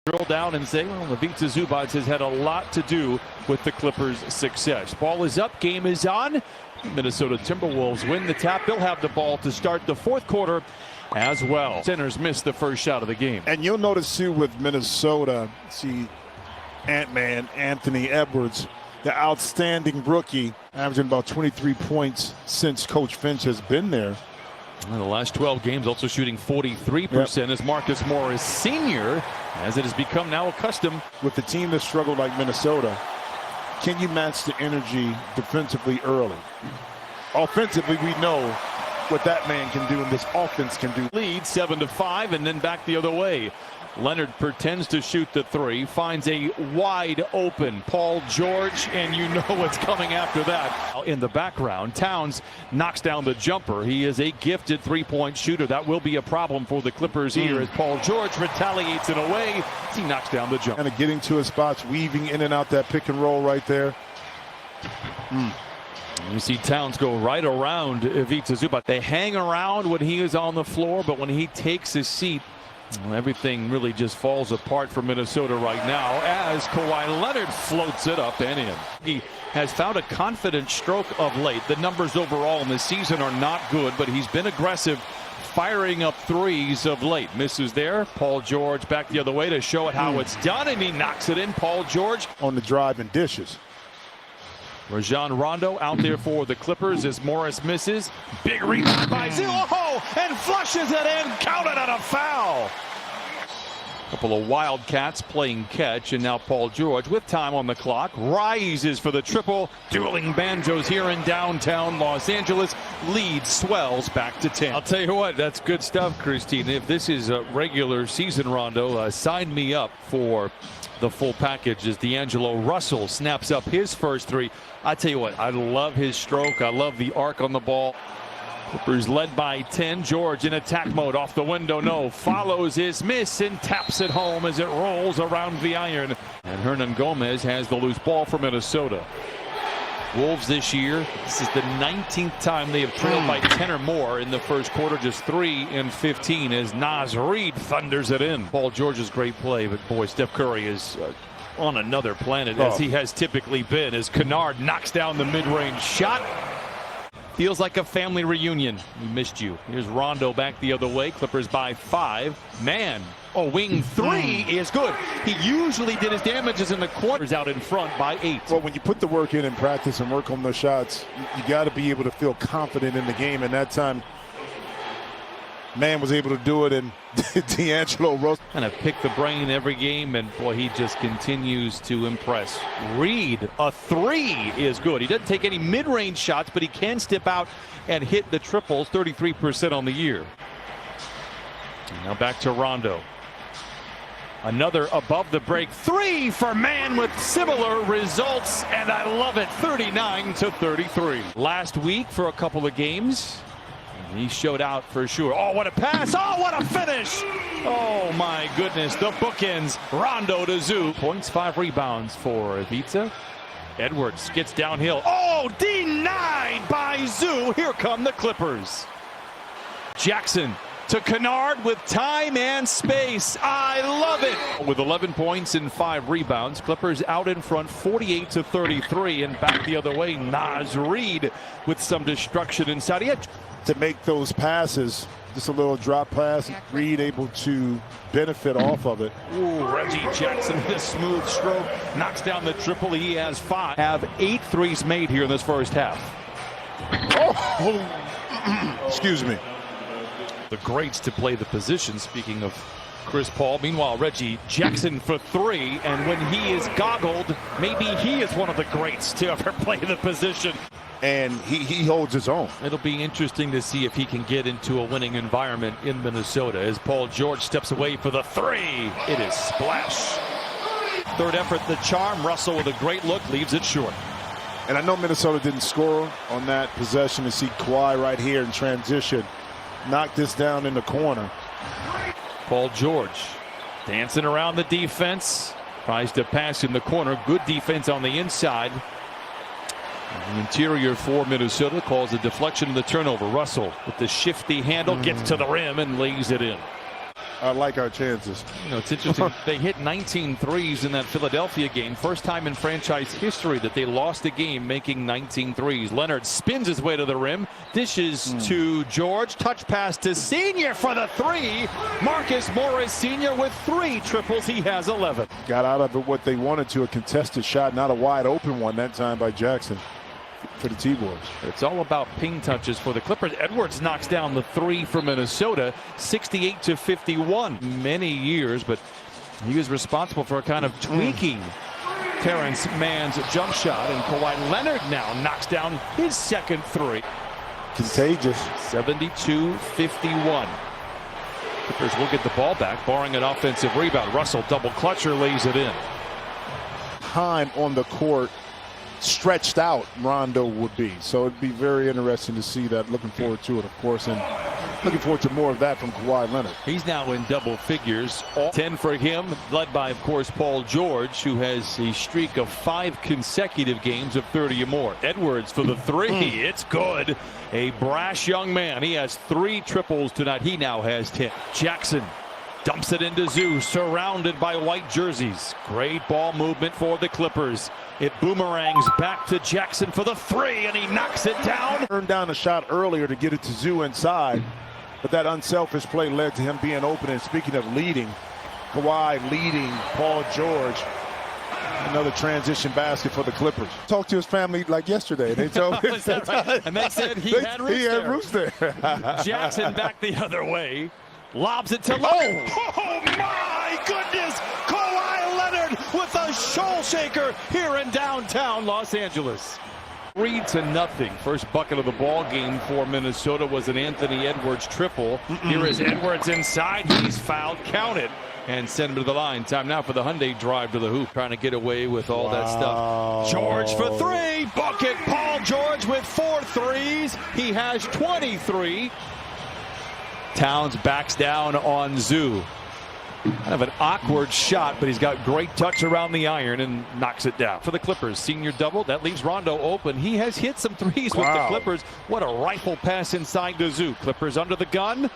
drill down and say, well, Ivica Zubac has had a lot to do with the Clippers' success. Ball is up, game is on. Minnesota Timberwolves win the tap. They'll have the ball to start the fourth quarter as well. Centers missed the first shot of the game. And you'll notice too with Minnesota, see Ant-Man, Anthony Edwards, the outstanding rookie, averaging about 23 points since Coach Finch has been there. In the last 12 games, also shooting 43% as Marcus Morris Sr., as it has become now accustomed. With the team that struggled like Minnesota, can you match the energy defensively early? Offensively, we know what that man can do and this offense can do. Lead 7-5 and then back the other way. Leonard pretends to shoot the three, finds a wide open Paul George, and you know what's coming after that. In the background, Towns knocks down the jumper. He is a gifted three-point shooter. That will be a problem for the Clippers here as Paul George retaliates it away as he knocks down the jumper. Kind of getting to his spots, weaving in and out that pick and roll right there. You see Towns go right around Ivica Zubac. They hang around when he is on the floor, but when he takes his seat, everything really just falls apart for Minnesota right now as Kawhi Leonard floats it up and in. He has found a confident stroke of late. The numbers overall in the season are not good, but he's been aggressive, firing up threes of late. Misses there. Paul George back the other way to show it how it's done, and he knocks it in. Paul George on the drive and dishes. Rajon Rondo out there for the Clippers as Morris misses. Big rebound by Zoo. Oh, and flushes it in. Counted on a foul. Couple of Wildcats playing catch, and now Paul George with time on the clock rises for the triple. Dueling banjos here in downtown Los Angeles. Lead swells back to 10. I'll tell you what, that's good stuff, Christine. If this is a regular season, Rondo, sign me up for the full package as D'Angelo Russell snaps up his first three. I tell you what, I love his stroke. I love the arc on the ball. Clippers led by 10. George in attack mode, off the window, no. Follows his miss and taps it home as it rolls around the iron. And Hernan Gomez has the loose ball for Minnesota. Wolves this year, this is the 19th time they have trailed by 10 or more in the first quarter, just 3 and 15 as Naz Reid thunders it in. Paul George's great play, but boy, Steph Curry is on another planet as he has typically been as Kennard knocks down the mid-range shot. Feels like a family reunion. We missed you. Here's Rondo back the other way. Clippers by 5. Man, wing three is good. He usually did his damages in the quarters out in front by 8. Well, when you put the work in practice and work on those shots, you got to be able to feel confident in the game. And that time, man was able to do it, and D'Angelo Russell kind of pick the brain every game, and boy, he just continues to impress. Reid, a three is good. He doesn't take any mid-range shots, but he can step out and hit the triples, 33% on the year. And now back to Rondo. Another above the break three for man with similar results, and I love it, 39-33. Last week for a couple of games, he showed out for sure. Oh, what a pass. Oh, what a finish. Oh, my goodness. The bookends. Rondo to Zoo. Points, 5 rebounds for Ivica. Edwards gets downhill. Oh, denied by Zoo. Here come the Clippers. Jackson to Kennard with time and space. I love it. With 11 points and 5 rebounds, Clippers out in front 48-33, and back the other way, Naz Reid with some destruction inside. He had to make those passes, just a little drop pass. Reid able to benefit off of it. Ooh, Reggie Jackson with a smooth stroke knocks down the triple. He has 5. Have 8 threes made here in this first half. Excuse me. The greats to play the position, speaking of Chris Paul. Meanwhile, Reggie Jackson for 3, and when he is goggled, maybe he is one of the greats to ever play the position. And he holds his own. It'll be interesting to see if he can get into a winning environment in Minnesota as Paul George steps away for the 3. It is splash. Third effort, the charm. Russell with a great look, leaves it short. And I know Minnesota didn't score on that possession. To see Kawhi right here in transition knock this down in the corner. Paul George dancing around the defense, tries to pass in the corner. Good defense on the inside. The interior for Minnesota calls a deflection of the turnover. Russell with the shifty handle gets to the rim and lays it in. I like our chances. You know, it's interesting. They hit 19 threes in that Philadelphia game. First time in franchise history that they lost a game making 19 threes. Leonard spins his way to the rim. Dishes to George. Touch pass to Senior for the three. Marcus Morris Senior with 3 triples. He has 11. Got out of it what they wanted to, a contested shot, not a wide open one that time by Jackson for the T-Wolves. It's all about ping touches for the Clippers. Edwards knocks down the 3 for Minnesota, 68-51. Many years, but he was responsible for kind of tweaking Terrence Mann's jump shot, and Kawhi Leonard now knocks down his second 3. Contagious. 72-51. Clippers will get the ball back, barring an offensive rebound. Russell double clutcher lays it in. Time on the court stretched out Rondo would be. So it'd be very interesting to see that. Looking forward to it, of course, and looking forward to more of that from Kawhi Leonard. He's now in double figures. 10 for him, led by, of course, Paul George, who has a streak of 5 consecutive games of 30 or more. Edwards for the 3. It's good. A brash young man. He has 3 triples tonight. He now has 10. Jackson dumps it into Zoo, surrounded by white jerseys. Great ball movement for the Clippers. It boomerangs back to Jackson for the 3, and he knocks it down. Turned down a shot earlier to get it to Zoo inside, but that unselfish play led to him being open. And speaking of leading, Kawhi leading Paul George. Another transition basket for the Clippers. Talked to his family like yesterday. They told me right? And they said he had roots there. Jackson back the other way. Lobs it to Lowe. Oh my goodness! Kawhi Leonard with a shoal shaker here in downtown Los Angeles. 3-0. First bucket of the ball game for Minnesota was an Anthony Edwards triple. Here is Edwards inside. He's fouled. Count it. And send him to the line. Time now for the Hyundai drive to the hoop. Trying to get away with all that stuff. George for 3. Bucket. Paul George with 4 threes. He has 23. Towns backs down on Zoo. Kind of an awkward shot, but he's got great touch around the iron and knocks it down. For the Clippers, Senior double. That leaves Rondo open. He has hit some threes with the Clippers. What a rifle pass inside to Zoo. Clippers under the gun.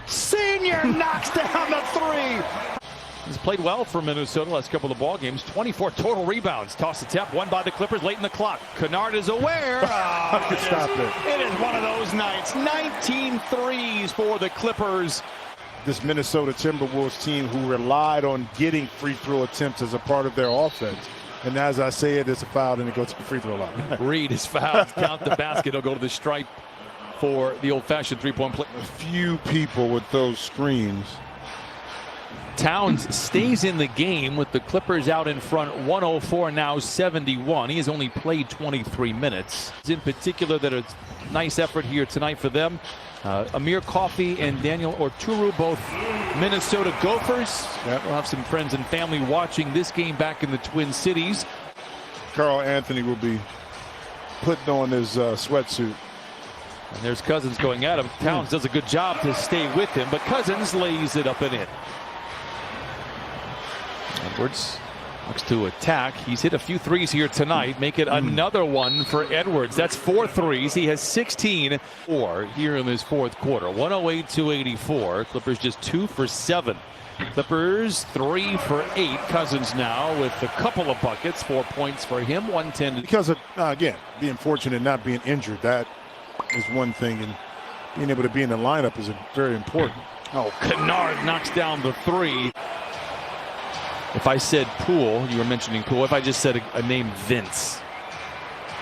Senior knocks down the 3. He's played well for Minnesota last couple of ball games. 24 total rebounds. Toss attempt, won by the Clippers late in the clock. Kennard is aware. It is one of those nights. 19 threes for the Clippers. This Minnesota Timberwolves team who relied on getting free throw attempts as a part of their offense. And as I say it, it's a foul and it goes to the free throw line. Reed is fouled. Count the basket. He'll go to the stripe for the old-fashioned three-point play. A few people with those screens. Towns stays in the game with the Clippers out in front 104 now 71. He has only played 23 minutes. In particular, that a nice effort here tonight for them. Amir Coffey and Daniel Orturu, both Minnesota Gophers. Yep. We'll have some friends and family watching this game back in the Twin Cities. Carl Anthony will be putting on his sweatsuit. And there's Cousins going at him. Towns does a good job to stay with him, but Cousins lays it up and in. Edwards looks to attack. He's hit a few threes here tonight. Make it another one for Edwards. That's 4 threes. He has 16 here in this fourth quarter. 108-84. Clippers just 2 for 7. Clippers 3 for 8. Cousins now with a couple of buckets. 4 points for him. 110. Because of, again, being fortunate not being injured. That is one thing. And being able to be in the lineup is very important. Oh, Kennard knocks down the 3. If I said Poole, you were mentioning Poole. If I just said a name Vince,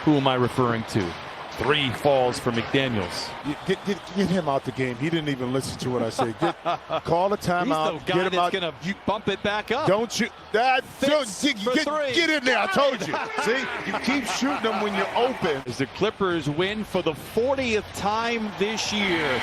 who am I referring to? 3 falls for McDaniels. Get him out the game. He didn't even listen to what I said. Call a timeout. He's the guy that's going to bump it back up. Don't shoot. Get in there. I told you. See, you keep shooting them when you're open. As the Clippers win for the 40th time this year.